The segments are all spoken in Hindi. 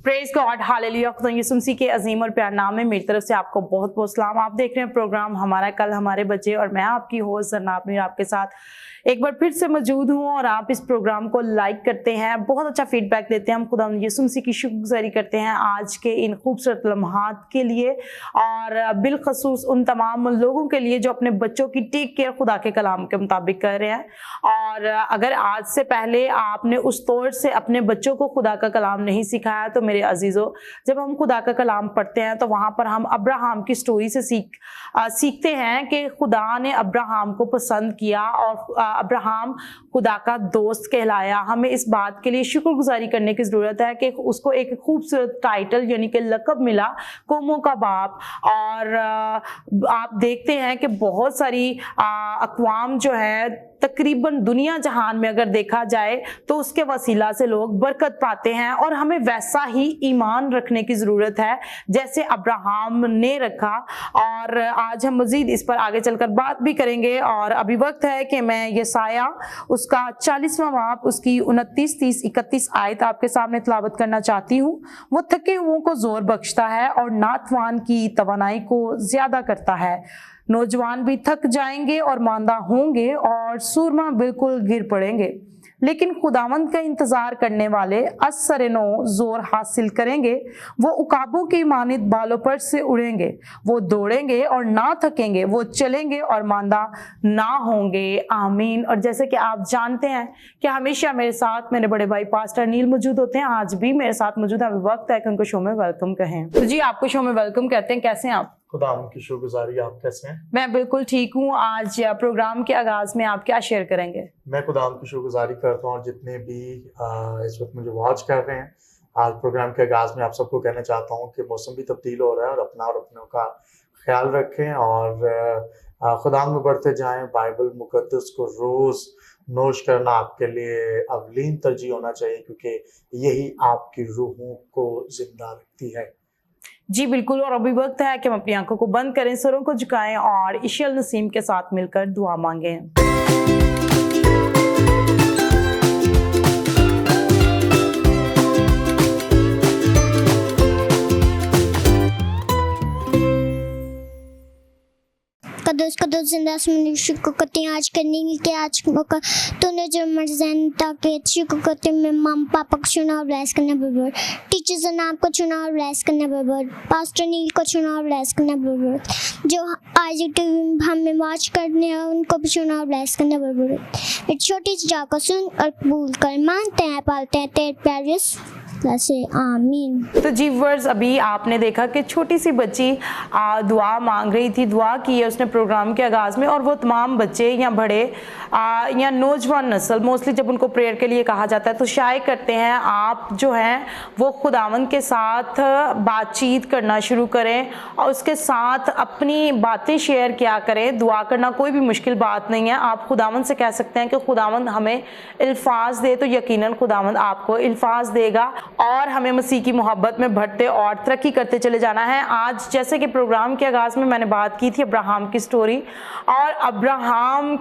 Praise God, hallelujah. खुदा यीशु मसीह के अजीम और प्यार नाम में मेरी तरफ से आपको बहुत बहुत सलाम। आप देख रहे हैं प्रोग्राम हमारा कल हमारे बच्चे और मैं आपकी होस्ट जरनाब मीर आपके साथ एक बार फिर से मौजूद हूँ। और आप इस प्रोग्राम को लाइक करते हैं, बहुत अच्छा फीडबैक देते हैं। हम खुदा यीशु मसीह की शुक्रगुजारी करते हैं आज के इन खूबसूरत लम्हात के लिए और बिलखसूस उन तमाम लोगों के लिए जो अपने बच्चों की टेक केयर खुदा के कलाम के मुताबिक कर रहे हैं। और अगर आज से पहले आपने उस तौर से अपने बच्चों को खुदा का कलाम नहीं सिखाया तो मेरे अजीजों, जब हम खुदा का कलाम पढ़ते हैं तो वहाँ पर हम अब्राहम की स्टोरी से सीखते हैं कि खुदा ने अब्राहम को पसंद किया और अब्राहम खुदा का दोस्त कहलाया। हमें इस बात के लिए शुक्रगुजारी करने की ज़रूरत है कि उसको एक खूबसूरत टाइटल यानी कि लक़ब मिला, कौमों का बाप। और आप देखते हैं कि बहुत सारी अक़वाम जो है तकरीबन दुनिया जहान में अगर देखा जाए तो उसके वसीला से लोग बरकत पाते हैं। और हमें वैसा ही ईमान रखने की ज़रूरत है जैसे अब्राहम ने रखा। और आज हम मज़ीद इस पर आगे चलकर बात भी करेंगे। और अभी वक्त है कि मैं यसाया उसका 40वां बाब उसकी 29, 30, 31 आयत आपके सामने तिलावत करना चाहती हूँ। वो थके हुओं को जोर बख्शता है और नातवान की तवानाई को ज़्यादा करता है। नौजवान भी थक जाएंगे और मांदा होंगे और सूरमा बिल्कुल गिर पड़ेंगे, लेकिन खुदावंद का इंतजार करने वाले असरनो जोर हासिल करेंगे। वो उकाबों की मानित बालों पर से उड़ेंगे, वो दौड़ेंगे और ना थकेंगे, वो चलेंगे और मांदा ना होंगे। आमीन। और जैसे कि आप जानते हैं कि हमेशा मेरे साथ मेरे बड़े भाई पास्टर नील मौजूद होते हैं, आज भी मेरे साथ मौजूद है। वक्त है कि उनको शो में वेलकम कहें। तो जी आपको शो में वेलकम कहते हैं। कैसे हैं आप? खुदा की शुक्रगुजारी। आप कैसे हैं? मैं बिल्कुल ठीक हूँ। आज प्रोग्राम के आगाज में आप क्या शेयर करेंगे? मैं खुदा की शुक्रगुजारी करता हूँ और जितने भी इस वक्त मुझे वॉच कर रहे हैं, आज प्रोग्राम के आगाज में आप सबको कहना चाहता हूँ कि मौसम भी तब्दील हो रहा है और अपना और अपनों का ख्याल रखें और खुदा में बढ़ते जाएं। बाइबल मुकद्दस को रोज़ नोश करना आपके लिए अवलीन तरजीह होना चाहिए, क्योंकि यही आपकी रूहों को जिंदा रखती है। जी बिल्कुल। और अभी वक्त है कि हम अपनी आंखों को बंद करें, सरों को झुकाएं और इशियल नसीम के साथ मिलकर दुआ मांगें। कदोस कदोस जिंदा शुक्र करते हैं आज करने के आज मौका तूने जो मर्ज़न ताकि शुक्र करते हैं। मैं मम पापा को चुना और ब्लेस करना बराबर, टीचर्स और नाम को चुना और ब्लेस करना बराबर, पास्टर नील को चुना और ब्लेस करना बराबर, जो आज हमें वॉच करने हैं उनको भी चुना और ब्लेस करना बराबर। फिर छोटी सी जा को सुन और कबूल कर, मानते हैं पालते हैं तेरे प्यारे से। आमीन। तो जी व्यूअर्स, अभी आपने देखा कि छोटी सी बच्ची दुआ मांग रही थी, दुआ की है उसने प्रोग्राम के आगाज़ में। और वो तमाम बच्चे या बड़े या नौजवान नस्ल, मोस्टली जब उनको प्रेयर के लिए कहा जाता है तो शाये करते हैं आप जो हैं वो खुदावंद के साथ बातचीत करना शुरू करें और उसके साथ अपनी बातें शेयर किया करें। दुआ करना कोई भी मुश्किल बात नहीं है। आप खुदावंद से कह सकते हैं कि खुदावंद हमें अल्फाज दे, तो यकीनन खुदावंद आपको अल्फाज देगा और हमें मसीह की मोहब्बत में बढ़ते और तरक्की करते चले जाना है। आज जैसे कि प्रोग्राम के आगाज़ में मैंने बात की थी अब्राहम की स्टोरी, और अब्राहम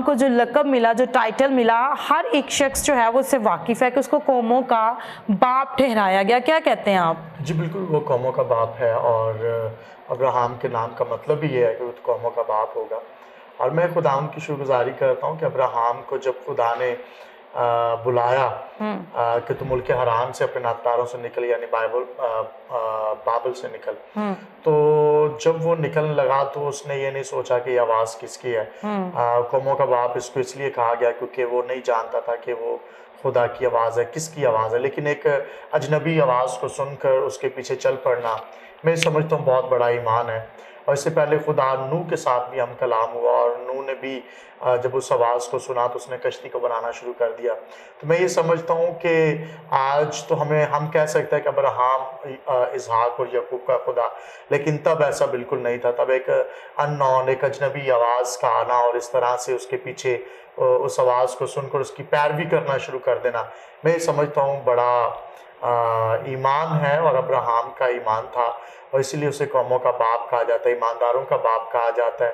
को जो लक़ब मिला, जो टाइटल मिला, हर एक शख्स जो है वो उससे वाकिफ़ है कि उसको कौमों का बाप ठहराया गया। क्या कहते हैं आप? जी बिल्कुल, वो कौमों का बाप है और अब्राहम के नाम का मतलब भी ये है कि वो कौमों का बाप होगा। और मैं खुदा की शुक्रगुजारी करता हूँ कि अब्राहम को जब खुदा ने बुलाया कि तुम मुल्क हरान से अपने नातारों से निकल, यानी बाबल से निकल, तो जब वो निकलने लगा तो उसने ये नहीं सोचा कि ये आवाज़ किसकी है। कौमों का बाप इसको इसलिए कहा गया क्योंकि वो नहीं जानता था कि वो खुदा की आवाज़ है, किसकी आवाज़ है। लेकिन एक अजनबी आवाज़ को सुनकर उसके पीछे चल पड़ना, मैं समझता हूँ बहुत बड़ा ईमान है। और इससे पहले खुदा नूह के साथ भी हम कलाम हुआ और नूह ने भी जब उस आवाज़ को सुना तो उसने कश्ती को बनाना शुरू कर दिया। तो मैं ये समझता हूँ कि आज तो हम कह सकते हैं कि अब्राहम, इसहाक और याकूब का खुदा, लेकिन तब ऐसा बिल्कुल नहीं था। तब एक अननोन, एक अजनबी आवाज़ का आना और इस तरह से उसके पीछे उस आवाज़ को सुनकर उसकी पैरवी करना शुरू कर देना, मैं ये समझता हूँ बड़ा ईमान है। और अब्राहम का ईमान था और इसीलिए उसे कौमों का बाप कहा जाता है, ईमानदारों का बाप कहा जाता है।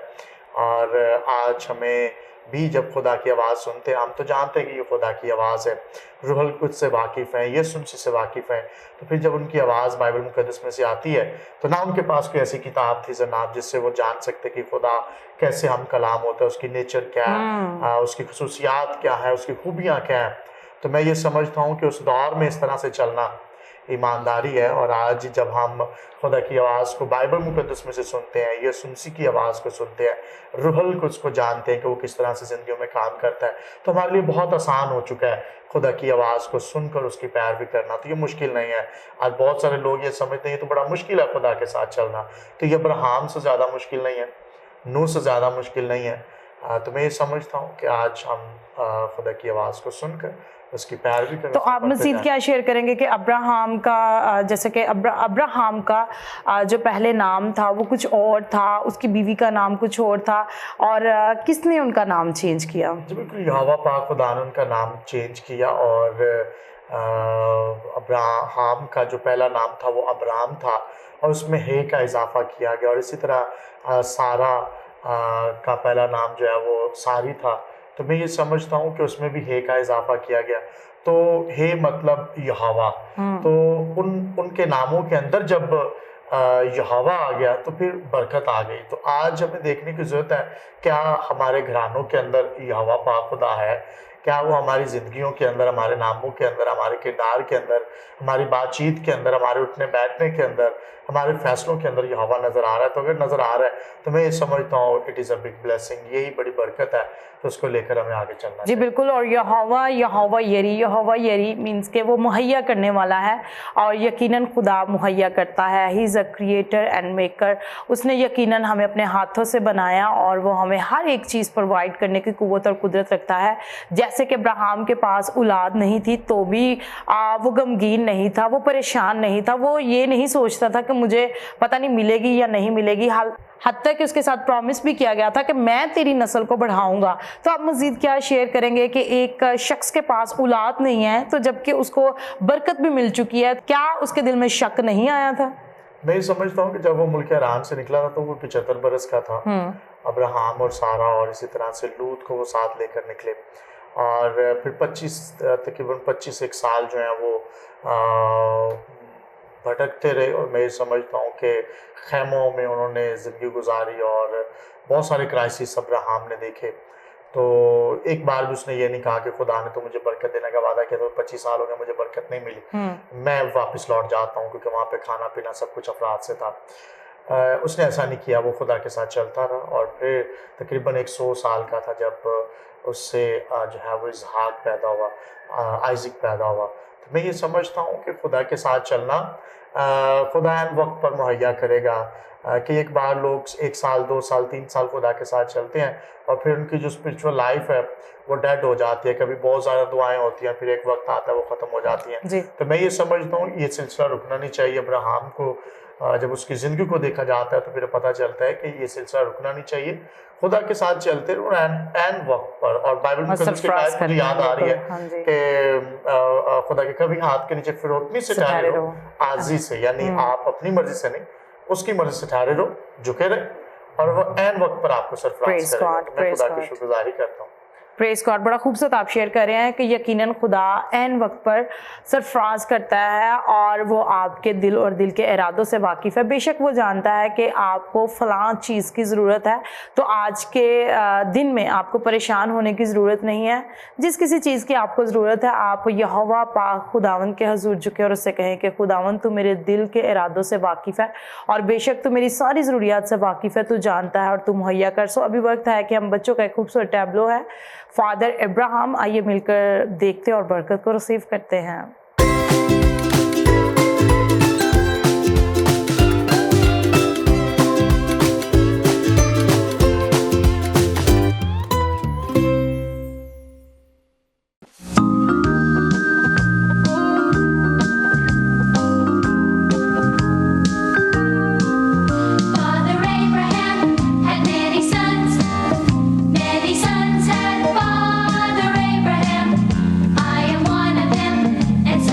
और आज हमें भी जब खुदा की आवाज़ सुनते हैं, हम तो जानते हैं कि ये खुदा की आवाज़ है, रूहुल कुद्स से वाकिफ़ हैं, यीशु मसीह से वाकिफ़ हैं। तो फिर जब उनकी आवाज़ बाइबल मुक़द्दस में से आती है तो ना उनके पास कोई ऐसी किताब थी जनाब जिससे वो जान सकते कि खुदा कैसे हम कलाम होता है, उसकी नेचर क्या है, उसकी खसूसियात क्या है, उसकी खूबियाँ क्या हैं। तो मैं ये समझता हूँ कि उस दौर में इस तरह से चलना ईमानदारी है। और आज जब हम खुदा की आवाज़ को बाइबल मुक़द्दस में से सुनते हैं, यीशु मसीह की आवाज़ को सुनते हैं, रूहुल कुद्स को जानते हैं कि वो किस तरह से ज़िंदगियों में काम करता है, तो हमारे लिए बहुत आसान हो चुका है खुदा की आवाज़ को सुनकर उसकी पैरवी करना। तो ये मुश्किल नहीं है। आज बहुत सारे लोग ये समझते हैं तो बड़ा मुश्किल है खुदा के साथ चलना, तो ये अब्राहम से ज़्यादा मुश्किल नहीं है, नूह से ज़्यादा मुश्किल नहीं है। तो मैं ये समझता हूँ कि आज हम खुदा की आवाज़ को सुनकर उसकी पैरवी करें। तो आप मज़ीद क्या शेयर करेंगे कि अब्राहम का, जैसे कि अब्राहम का जो पहले नाम था वो कुछ और था, उसकी बीवी का नाम कुछ और था, और किसने उनका नाम चेंज किया? जी बिल्कुल, यहोवा पाक खुदा ने उनका नाम चेंज किया। और अब्राहम का जो पहला नाम था वो अब्राम था और उसमें हे का इजाफा किया गया। और इसी तरह सारा का पहला नाम जो है वो सारी था, तो मैं ये समझता हूँ कि उसमें भी हे का इजाफा किया गया। तो हे मतलब यहोवा, तो उनके नामों के अंदर जब यहोवा आ गया तो फिर बरकत आ गई। तो आज हमें देखने की ज़रूरत है, क्या हमारे घरानों के अंदर यहोवा पाक खुदा है? क्या वो हमारी ज़िंदगियों के अंदर, हमारे नामों के अंदर, हमारे किरदार के अंदर, हमारी बातचीत के अंदर, हमारे उठने बैठने के अंदर, हमारे फैसलों के अंदर यहोवा नज़र आ रहा है? तो अगर नज़र आ रहा है तो मैं ये समझता हूँ it is a big blessing, यही बड़ी बरकत है। तो उसको लेकर हमें आगे चलना जी बिल्कुल। और यहोवा यरी मीन्स के वो मुहैया करने वाला है, और यकीनन खुदा मुहैया करता है। He is a creator and maker. उसने यकीनन हमें अपने हाथों से बनाया और वो हमें हर एक चीज़ प्रोवाइड करने की कुव्वत और कुदरत रखता है। जैसे कि अब्राहम के पास औलाद नहीं थी तो भी वो गमगीन नहीं था, वो परेशान नहीं था, वो ये नहीं सोचता था कि मुझे पता नहीं मिलेगी या नहीं मिलेगी। हत्ता कि उसके साथ प्रॉमिस भी किया गया था कि मैं तेरी नस्ल को बढ़ाऊंगा। तो आप मज़ीद क्या शेयर करेंगे कि एक शख्स के पास औलाद नहीं है तो जबकि उसको बरकत भी मिल चुकी है, क्या उसके दिल में शक नहीं आया था? मैं समझता हूँ कि जब वो मुल्क अराम से निकला था तो वो 75 बरस का था, अब्राहम और सारा, और इसी तरह से लूत को वो साथ लेकर निकले। और फिर तकरीबन 25 साल जो है वो भटकते रहे। और मैं समझता हूँ कि खैमों में उन्होंने ज़िंदगी गुजारी और बहुत सारे क्राइसिस अब्राहम ने देखे। तो एक बार भी उसने ये नहीं कहा कि खुदा ने तो मुझे बरकत देने का वादा किया, तो 25 साल हो गए मुझे बरकत नहीं मिली, मैं वापस लौट जाता हूँ, क्योंकि वहाँ पे खाना पीना सब कुछ अफराद से था। उसने ऐसा नहीं किया, वो खुदा के साथ चलता रहा। और फिर तकरीबन 100 साल का था जब उससे जो है वो इसहाक पैदा हुआ, आइज़िक पैदा हुआ। तो मैं ये समझता हूँ कि खुदा के साथ चलना खुदा इन वक्त पर मुहैया करेगा। कि एक बार लोग 1 साल 2 साल 3 साल खुदा के साथ चलते हैं और फिर उनकी जो स्पिरिचुअल लाइफ है वो डेड हो जाती है। कभी बहुत ज़्यादा दुआएं होती हैं, फिर एक वक्त आता है वो ख़त्म हो जाती हैं। तो मैं ये समझता हूँ ये सिलसिला रुकना नहीं चाहिए। अब्राहम को जब उसकी ज़िंदगी को देखा जाता है तो फिर पता चलता है कि ये सिलसिला रुकना नहीं चाहिए, खुदा के साथ चलते रहो एन वक्त पर। और बाइबल में मुझे याद आ रही है कि खुदा के कभी हाथ के नीचे फिरौत नहीं से ठहरे रहो आजी से, यानी आप अपनी मर्जी से नहीं, उसकी मर्जी से ठहरे रहो, झुके रहे, और वो एन वक्त पर आपको सरफराज करेगा। तो मैं खुदा की शुक्रगुजारी करता हूँ। Praise God. बड़ा खूबसूरत आप शेयर कर रहे हैं कि यकीनन खुदा एन वक्त पर सरफराज करता है और वो आपके दिल और दिल के इरादों से वाकिफ़ है। बेशक वो जानता है कि आपको फ़लाँ चीज़ की ज़रूरत है, तो आज के दिन में आपको परेशान होने की ज़रूरत नहीं है। जिस किसी चीज़ की आपको ज़रूरत है, आप यहोवा पाक खुदावन के हजूर झुके और उससे कहें कि खुदावन तू मेरे दिल के इरादों से वाकिफ़ है और बेशक तू मेरी सारी ज़रूरियात से वाकिफ़ है, तू जानता है और तू मुहैया कर। सो अभी वक्त है कि हम बच्चों का एक खूबसूरत टैबलो है फादर अब्राहम, आइए मिलकर देखते और बरकत को रिसीव करते हैं। And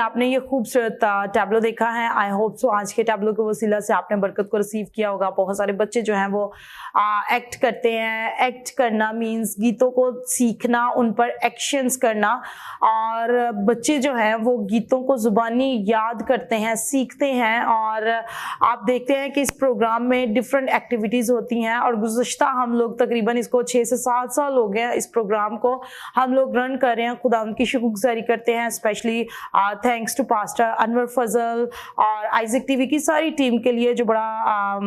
आपने ये खूबसूरत टैबलो देखा है। आई होप सो आज के टैबलो के वसीला से आपने बरकत को रिसीव किया होगा। बहुत सारे बच्चे जो हैं वो एक्ट करते हैं। एक्ट करना मीन्स गीतों को सीखना, उन पर एक्शंस करना, और बच्चे जो हैं वो गीतों को ज़ुबानी याद करते हैं, सीखते हैं। और आप देखते हैं कि इस प्रोग्राम में डिफरेंट एक्टिविटीज़ होती हैं, और गुज़श्ता हम लोग तकरीबन इसको 6 से 7 साल हो गए इस प्रोग्राम को हम लोग रन कर रहे हैं। खुदा उनकी शुक्रगुजारी करते हैं, specially thanks to pastor Anwar Fazal और आइजक टीवी की सारी टीम के लिए जो बड़ा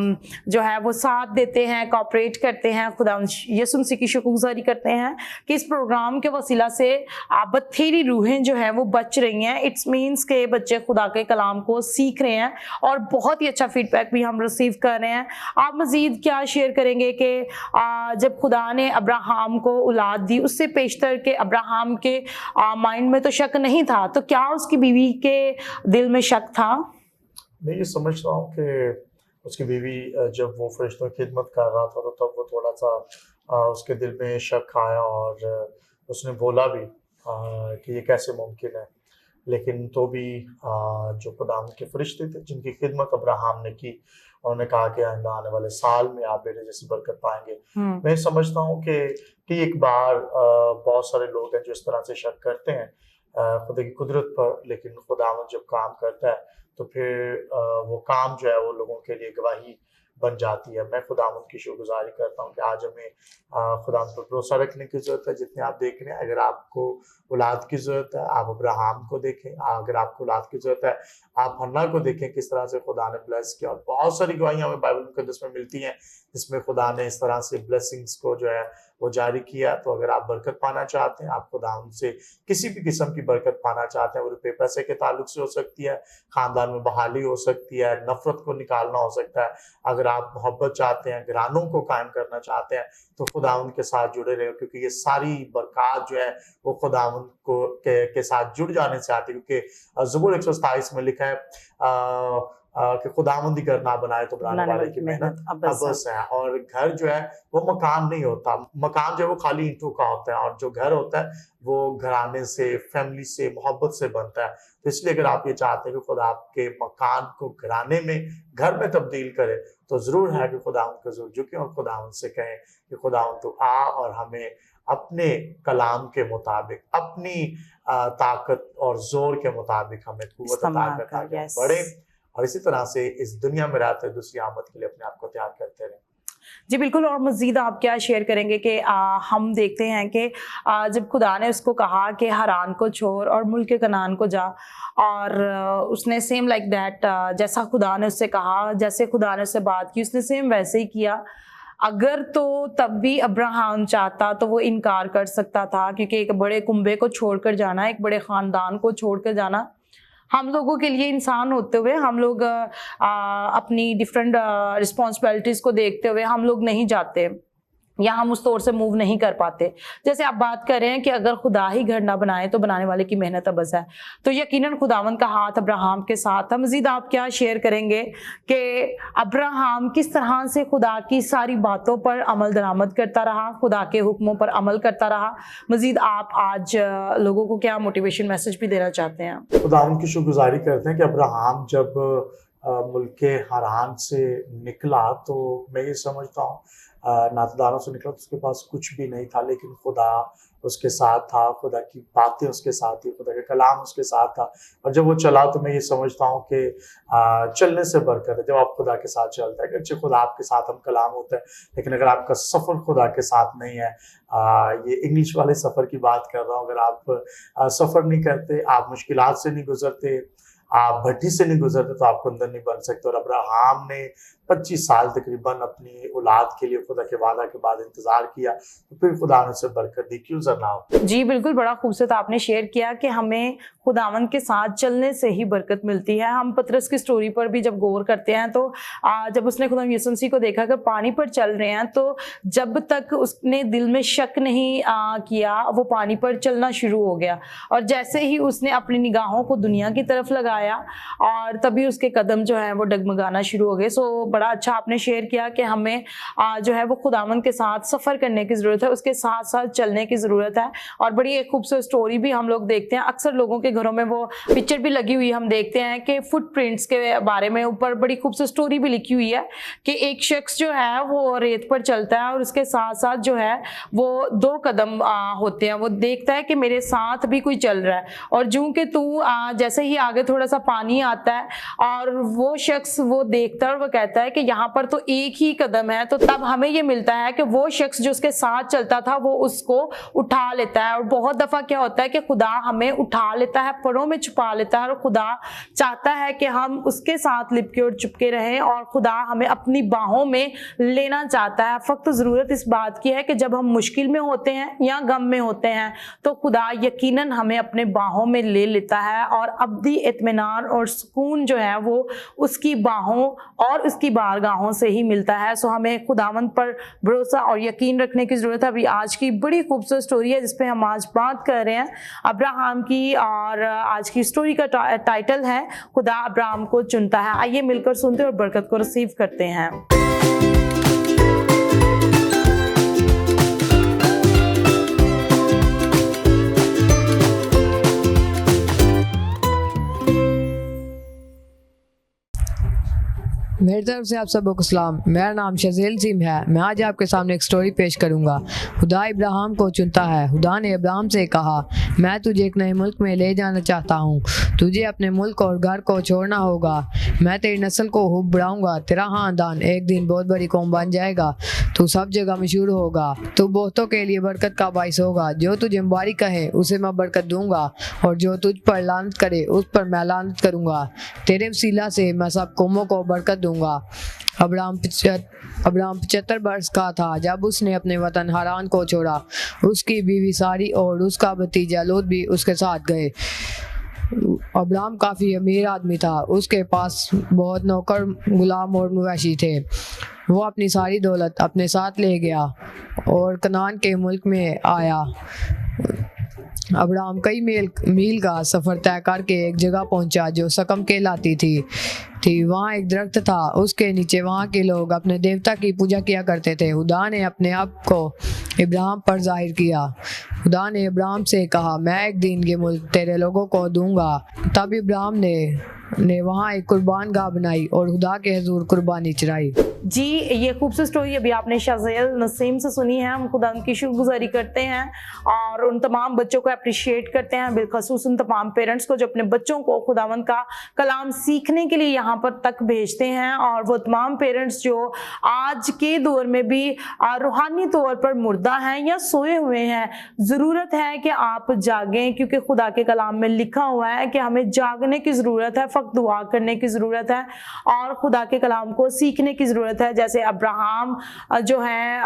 जो है वो साथ देते हैं, कोऑपरेट करते हैं। खुदा यीशु मसीह की शुक्रगुजारी करते हैं कि इस प्रोग्राम के वसीला से बथेरी रूहें जो है वो बच रही हैं। इट्स मीन्स के बच्चे खुदा के कलाम को सीख रहे हैं, और बहुत ही अच्छा फीडबैक भी हम रिसीव कर रहे हैं। आप मजीद क्या शेयर करेंगे कि जब खुदा ने अब्राहम को औलाद दी, उससे पेशतर के अब्राहम के माइंड में तो शक नहीं था, तो क्या उसकी बीवी के दिल में शक था? मैं ये समझता हूँ कि उसकी बीवी जब वो फरिश्तों की खिदमत कर रहा था तो तब वो थोड़ा सा उसके दिल में शक आया, और उसने बोला भी कि ये कैसे मुमकिन है। लेकिन तो भी जो खुदा के फरिश्ते थे जिनकी खिदमत अब्राहम ने की, उन्होंने कहा कि आइंदा आने वाले साल में आप बेटे जैसी बरकत पाएंगे। मैं समझता हूँ कि एक बार बहुत सारे लोग हैं जो इस तरह से शक करते हैं खुदा की कुदरत पर, लेकिन खुदा जब काम करता है तो फिर वो काम जो है वो लोगों के लिए गवाही बन जाती है। मैं खुदा की शुक्रगुजारी करता हूँ कि आज हमें खुदा पर भरोसा रखने की ज़रूरत है। जितने आप देख रहे हैं, अगर आपको औलाद की ज़रूरत है, आप अब्राहम को देखें। अगर आपको औलाद की ज़रूरत है, आप हन्ना को देखें, किस तरह से खुदा ने ब्लेस किया। और बहुत सारी गवाहियाँ हमें बाइबल मुकद्दस में मिलती हैं जिसमें खुदा ने इस तरह से ब्लेसिंग्स को जो है वो जारी किया। तो अगर आप बरकत पाना चाहते हैं, आप खुदा से किसी भी किस्म की बरकत पाना चाहते हैं, वो रुपये पैसे के ताल्लुक से हो सकती है, ख़ानदान में बहाली हो सकती है, नफ़रत को निकालना हो सकता है। अगर आप मोहब्बत चाहते हैं, घरानों को कायम करना चाहते हैं, तो खुदा उनके साथ जुड़े रहे, क्योंकि ये सारी बरक़ात जो है वो खुदा को के साथ जुड़ जाने से आती है। क्योंकि ज़बूर 127 में लिखा है कि खुदावंदी घर ना बनाए तो बनाने वाले की मेहनत अबस है। और घर जो है वो मकान नहीं होता, मकान जो है वो खाली ईंटों का होता है, और जो घर होता है वो घराने से, फैमिली से, मोहब्बत से बनता है। तो इसलिए अगर आप ये चाहते हैं कि खुदा आपके मकान को घराने में, घर में तब्दील करे, तो जरूर है कि खुदा उनको जरूर झुकें और खुदा उनसे कहें कि खुदा तो आ और हमें अपने कलाम के मुताबिक, अपनी ताकत और जोर के मुताबिक हमें कुव्वत अता कर बढ़े, और इसी तरह से इस दुनिया में रहते दूसरी आमद के लिए अपने आप को तैयार करते रहें। जी बिल्कुल। और मज़ीद आप क्या शेयर करेंगे कि हम देखते हैं कि जब खुदा ने उसको कहा कि हरान को छोड़ और मुल्क कनान को जा, और उसने सेम लाइक दैट जैसा खुदा ने उससे कहा, जैसे खुदा ने उससे बात की, उसने सेम वैसे ही किया। अगर तो तब भी अब्राहम चाहता तो वो इनकार कर सकता था, क्योंकि एक बड़े कुंबे को छोड़कर जाना, एक बड़े ख़ानदान को छोड़कर जाना, हम लोगों के लिए इंसान होते हुए, हम लोग अपनी डिफरेंट रिस्पॉन्सिबिलिटीज़ को देखते हुए हम लोग नहीं जाते, या हम उस तौर से मूव नहीं कर पाते। जैसे आप बात कर रहे हैं कि अगर खुदा ही घर ना बनाए तो बनाने वाले की मेहनत अबस है, तो यकीनन खुदावंद का हाथ अब्राहम के साथ था। मज़ीद आप क्या शेयर करेंगे कि अब्राहम किस तरह से खुदा की सारी बातों पर अमल दरामद करता रहा, खुदा के हुक्मों पर अमल करता रहा? मज़ीद आप आज लोगों को क्या मोटिवेशन मैसेज भी देना चाहते हैं? खुदावंद की शुक्रगुजारी करते हैं कि अब्राहम जब मुल्क हरान से निकला, तो मैं ये समझता हूँ नातेदारों से निकला तो उसके पास कुछ भी नहीं था, लेकिन खुदा उसके साथ था, खुदा की बातें उसके साथ थी, खुदा का कलाम उसके साथ था। और जब वो चला तो मैं ये समझता हूँ कि चलने से बरकत है। जब आप खुदा के साथ चलते हैं, अच्छे खुदा आपके साथ हम कलाम होता है, लेकिन अगर आपका सफ़र खुदा के साथ नहीं है, ये इंग्लिश वाले सफ़र की बात कर रहा हूँ, अगर आप सफ़र नहीं करते, आप मुश्किलात से नहीं गुजरते, आप भट्टी से नहीं गुजरते, तो आप कुंदन नहीं बन सकते। और अब्राहम ने 25 साल तकरीबन अपनी औलाद के लिए खुदा के वादा के बाद इंतजार किया, तो फिर खुदा ने उसे बरकत दी। क्यों जर ना हो? जी बिल्कुल, बड़ा खूबसूरत आपने शेयर किया कि हमें खुदावन के साथ चलने से ही बरकत मिलती है। हम पतरस की स्टोरी पर भी जब गौर करते हैं तो जब उसने खुदा यीशु मसीह को देखा कि पानी पर चल रहे हैं, तो जब तक उसने दिल में शक नहीं किया, वो पानी पर चलना शुरू हो गया। और जैसे ही उसने अपनी निगाहों को दुनिया की तरफ लगाया, और तभी उसके कदम जो हैं वो डगमगाना शुरू हो गए। सो बड़ा अच्छा आपने शेयर किया कि हमें जो है वो खुदावंद के साथ सफ़र करने की ज़रूरत है, उसके साथ साथ चलने की ज़रूरत है। और बड़ी एक खूबसूरत स्टोरी भी हम लोग देखते हैं, अक्सर लोगों के घरों में वो पिक्चर भी लगी हुई हम देखते हैं कि फुटप्रिंट्स के बारे में ऊपर बड़ी खूबसूरत स्टोरी भी लिखी हुई है कि एक शख्स जो है वो रेत पर चलता है और उसके साथ साथ जो है वो 2 कदम होते हैं, वो देखता है कि मेरे साथ भी कोई चल रहा है, और जूं कि तू जैसे ही आगे थोड़ा सा पानी आता है और वो शख्स वो देखता है और वो कहता है कि यहाँ पर तो एक ही कदम है, तो तब हमें ये मिलता है कि वो शख्स जो उसके साथ चलता था वो उसको उठा लेता है। और बहुत दफ़ा क्या होता है कि खुदा हमें उठा लेता है, परों में छुपा लेता है, और खुदा चाहता है कि हम उसके साथ लिपके और चुपके रहें, और खुदा हमें अपनी बाहों में लेना चाहता है। फक्त ज़रूरत इस बात की है कि जब हम मुश्किल में होते हैं या गम में होते हैं तो खुदा यकीनन हमें अपने बाहों में ले लेता है, और अब्दी इत्मीनान और सुकून जो है वो उसकी बाहों और उसकी बारगाहों से ही मिलता है। सो हमें खुदावंद पर भरोसा और यकीन रखने की ज़रूरत है। अभी आज की बड़ी खूबसूरत स्टोरी है जिस पे हम आज बात कर रहे हैं अब्राहम की, और आज की स्टोरी का टाइटल है खुदा अब्राहम को चुनता है। आइए मिलकर सुनते और बरकत को रिसीव करते हैं। मेरी तरफ से आप सबको सलाम। मेरा नाम शज़ेल सीम है। मैं आज आपके सामने एक स्टोरी पेश करूंगा। खुदा इब्राहिम को चुनता है। खुदा ने इब्राहिम से कहा, मैं तुझे एक नए मुल्क में ले जाना चाहता हूँ। तुझे अपने मुल्क और घर को छोड़ना होगा। मैं तेरी नस्ल को खूब बढ़ाऊंगा। तेरा ख़ानदान एक दिन बहुत बड़ी कौम बन जाएगा। तू सब जगह मशहूर होगा। तू बहुतों के लिए बरकत का बाइस होगा। जो तुझे मुबारक कहे उसे मैं बरकत दूंगा, और जो तुझ पर लानत करे उस पर मैं लानत करूंगा। तेरे वसीला से मैं सब कौमों को बरकत दूंगा। अब्राहम 75 वर्ष का था जब उसने अपने वतन हारान को छोड़ा। उसकी बीवी सारी और उसका भतीजा लोत भी उसके साथ गए। अब्राहम काफ़ी अमीर आदमी था। उसके पास बहुत नौकर, गुलाम और मवेशी थे। वो अपनी सारी दौलत अपने साथ ले गया और कनान के मुल्क में आया। अब्राहम कई मील का सफ़र तय करके एक जगह पहुंचा जो सकम कहलाती थी। वहाँ एक दरख्त था। उसके नीचे वहाँ के लोग अपने देवता की पूजा किया करते थे। खुदा ने अपने आप को इब्राहिम पर जाहिर किया। खुदा ने इब्राहिम से कहा, मैं एक दिन ये मुल्क तेरे लोगों को दूंगा। तब इब्राहिम ने वहाँ एक कुर्बान गाह बनाई और खुदा के हुजूर कुर्बानी चढ़ाई। जी, ये खूबसूरत स्टोरी अभी आपने शज़ेल नसीम से सुनी है। हम खुदा उनकी शुक्रगुजारी करते हैं और उन तमाम बच्चों को अप्रिशिएट करते हैं, बिलखसूस उन तमाम पेरेंट्स को जो अपने बच्चों को खुदावंद का कलाम सीखने के लिए यहाँ पर तक भेजते हैं, और वो तमाम पेरेंट्स जो आज के दौर में भी रूहानी तौर पर मुर्दा हैं या सोए हुए हैं। ज़रूरत है कि आप जागें, क्योंकि खुदा के कलाम में लिखा हुआ है कि हमें जागने की ज़रूरत है, फ़क्त दुआ करने की ज़रूरत है और खुदा के कलाम को सीखने की ज़रूरत है। जैसे अब्राहम जो है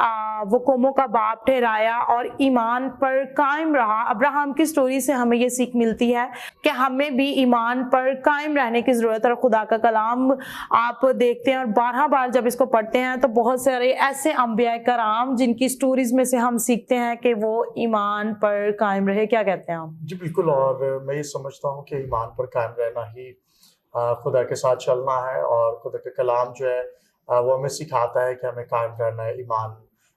वो कौमों का बाप ठहराया और ईमान पर कायम रहा। अब्राहम की स्टोरी से हमें ये सीख मिलती है कि हमें भी ईमान पर कायम रहने की ज़रूरत है। और खुदा का कलाम आप देखते हैं और 12 बार जब इसको पढ़ते हैं तो बहुत सारे ऐसे अंबिया कराम जिनकी स्टोरीज में से हम सीखते हैं कि वो ईमान पर कायम रहे। क्या कहते हैं आप? जी बिल्कुल, और मैं ये समझता हूँ कि ईमान पर कायम रहना ही खुदा के साथ चलना है, और खुदा के कलाम जो है वो हमें सिखाता है कि हमें कायम रहना है ईमान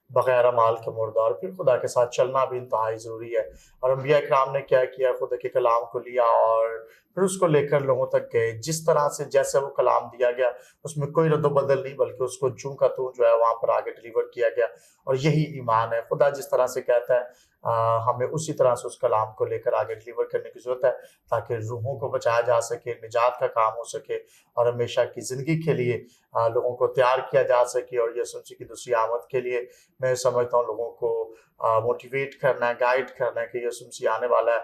बगैर अमाल के मुर्दा, और फिर खुदा के साथ चलना भी इंतहाई ज़रूरी है। और अंबिया इकराम ने क्या किया, खुदा के कलाम को लिया और फिर उसको लेकर लोगों तक गए। जिस तरह से जैसे वो कलाम दिया गया उसमें कोई रद्द-बदल नहीं, बल्कि उसको जूं का तूं जो है वहाँ पर आगे डिलीवर किया गया। और यही ईमान है। खुदा जिस तरह से कहता है हमें उसी तरह से उस कलाम को लेकर आगे डिलीवर करने की ज़रूरत है, ताकि रूहों को बचाया जा सके, निजात का काम हो सके और हमेशा की ज़िंदगी के लिए लोगों को तैयार किया जा सके। और यीशु मसीह की दूसरी आमद के लिए मैं समझता हूँ लोगों को मोटिवेट करना है, गाइड करना है कि यीशु मसीह आने वाला है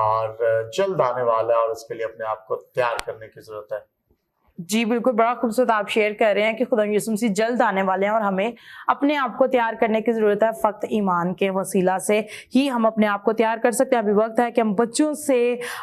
और जल्द आने वाला है, और उसके लिए अपने आप को तैयार करने की ज़रूरत है। जी बिल्कुल, बड़ा खूबसूरत आप शेयर कर रहे हैं कि खुदा यीशु मसीह जल्द आने वाले हैं और हमें अपने आप को तैयार करने की ज़रूरत है। फ़क्त ईमान के वसीला से ही हम अपने आप को तैयार कर सकते हैं। अभी वक्त है कि हम बच्चों से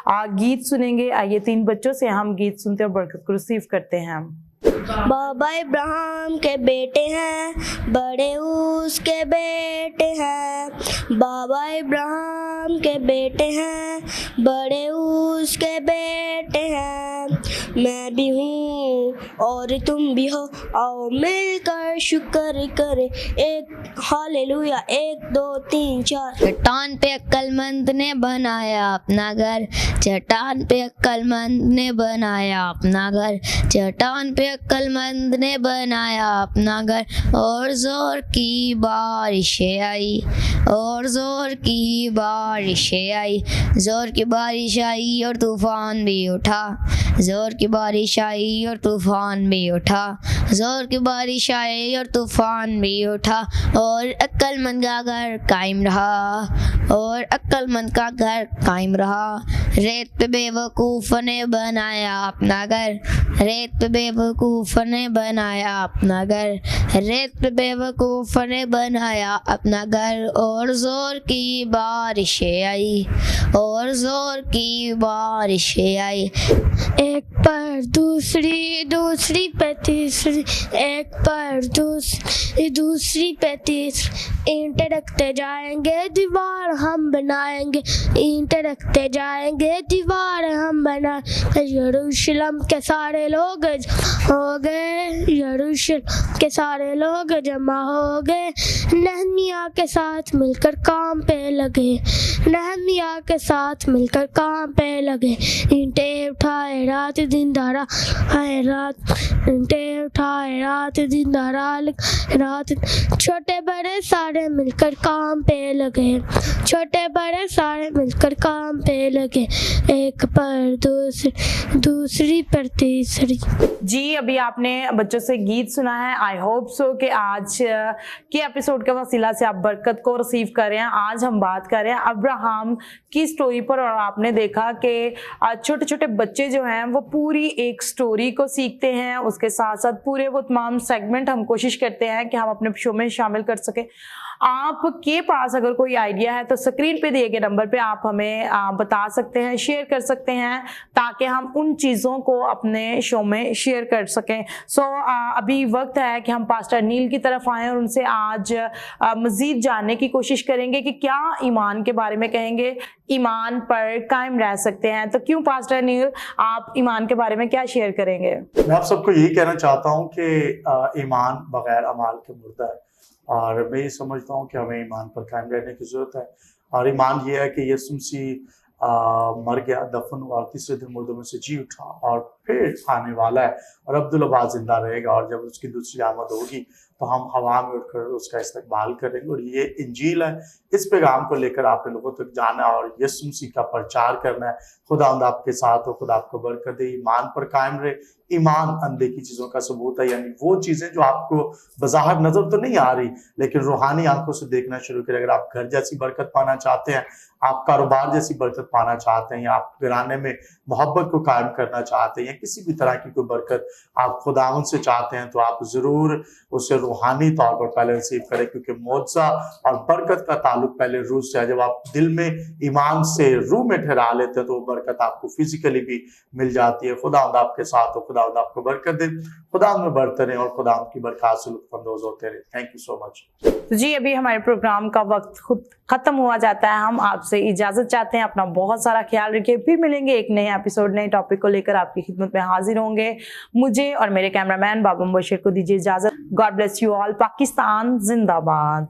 गीत सुनेंगे। आइए 3 बच्चों से हम गीत सुनते और बरकत को रिसीव करते हैं। बाबा इब्राहिम के बेटे हैं, बड़े उसके बेटे हैं। बाबा इब्राहिम के बेटे हैं, बड़े उसके बेटे हैं। मैं भी हूँ और तुम भी हो, आओ मिलकर शुक्र करें, एक हालेलुया, 1 2 3 4। चट्टान पे अक्लमंद ने बनाया अपना घर, चट्टान पे अक्लमंद ने बनाया अपना घर, चट्टान पे अक्लमंद ने बनाया अपना घर। और जोर की बारिशें आई, और जोर की बारिशें आई, जोर की बारिश आई और तूफान भी उठा, जोर की बारिश आई और तूफान भी उठा, जोर की बारिश आई और तूफान भी उठा। और अक्लमंद का घर कायम रहा, और अक्लमंद का घर कायम रहा। रेत पे बेवकूफ ने बनाया अपना घर, रेत पे बेवकूफ ने बनाया अपना घर, रेत पे बेवकूफ ने बनाया अपना घर। और जोर की बारिशें आई, और जोर की बारिशें आई, एक पर दूसरी, दूसरी पे तीसरी, एक पर दूसरी, दूसरी पे तीसरी। ईंटें रखते जाएंगे दीवार हम बनाएंगे, ईंटें रखते जाएंगे दीवार हम बनाएंगे। यरूशलेम के सारे लोग हो गए, यरूशलेम के सारे लोग जमा हो गए, नहमिया के साथ मिलकर काम पे लगे, नहमिया के साथ मिलकर काम पे लगे। ईंटें उठाए रात दिन धारा आए, रात ईंटें उठाए रात दिन धारा रात। छोटे बड़े सारे मिलकर काम पे लगे, छोटे बड़े सारे मिलकर काम पे लगे, एक पर दूसरी, दूसरी पर तीसरी। जी, अभी आपने बच्चों से गीत सुना है। आई होप सो कि आज के एपिसोड के वसीला से आप बरकत को रिसीव कर रहे हैं। आज हम बात कर रहे हैं अब्राहम की स्टोरी पर, और आपने देखा कि छोटे छोटे बच्चे जो हैं वो पूरी एक स्टोरी को सीखते हैं, उसके साथ साथ पूरे वो तमाम सेगमेंट हम कोशिश करते हैं कि हम अपने शो में शामिल कर सकें। आपके पास अगर कोई आइडिया है तो स्क्रीन पे दिए गए नंबर पे आप हमें बता सकते हैं, शेयर कर सकते हैं, ताकि हम उन चीज़ों को अपने शो में शेयर कर सकें। सो अभी वक्त है कि हम पास्टर नील की तरफ आएँ और उनसे आज मज़ीद जानने की कोशिश करेंगे कि क्या ईमान के बारे में कहेंगे, ईमान पर कायम रह सकते हैं। तो क्यों पास्टर नील, आप ईमान के बारे में क्या शेयर करेंगे? मैं आप सबको यही कहना चाहता हूँ कि ईमान बगैर अमाल के मुर्दा है, और मैं ये समझता हूँ कि हमें ईमान पर कायम रहने की ज़रूरत है। और ईमान ये है कि यीशु मसीह मर गया, दफन हुआ, तीसरे दिन मुर्दों में से जी उठा और फिर आने वाला है, और अब्दुल जिंदा रहेगा, और जब उसकी दूसरी आमद होगी तो हम हवा में उठकर उसका इस्तकबाल करेंगे। और ये इंजील है, इस पैगाम को लेकर आपने लोगों तक जाना और यीशु मसीह का प्रचार करना है। खुदावंद आपके साथ हो, खुदा आपको बरकत दे। ईमान पर कायम रहे। ईमान अनदेखी चीज़ों का सबूत है, यानी वो चीज़ें जो आपको बज़ाहिर नज़र तो नहीं आ रही, लेकिन रूहानी आंखों से देखना शुरू करें। अगर आप घर जैसी बरकत पाना चाहते हैं, आप कारोबार जैसी बरकत पाना चाहते हैं, या आप घराने में मोहब्बत को कायम करना चाहते हैं, या किसी भी तरह की कोई बरकत आप खुदावंद से चाहते हैं, तो आप ज़रूर उसे रूहानी तौर पर पहले रिसीव करें, क्योंकि मुआवजा और बरकत का ताल्लुक पहले रूह से है। जब आप दिल में ईमान से रूह में ठहरा लेते हैं तो वो बरकत आपको फिजिकली भी मिल जाती है। खुदावंद आपके साथ हो, खुदावंद आपको बरकत दे, खुदावंद में बढ़ते रहें और खुदावंद की बरकत से लुत्फअंदोज़ होते रहें। Thank you so much. तो जी, अभी हमारे प्रोग्राम का वक्त खुद खत्म हुआ जाता है। हम आपसे इजाजत चाहते हैं। अपना बहुत सारा ख्याल रखिए। फिर मिलेंगे एक नए एपिसोड, नए टॉपिक को लेकर आपकी खिदमत में हाजिर होंगे। मुझे और मेरे कैमरामैन बाबा मुबशिर को दीजिए इजाजत। God bless you all. Pakistan जिंदाबाद।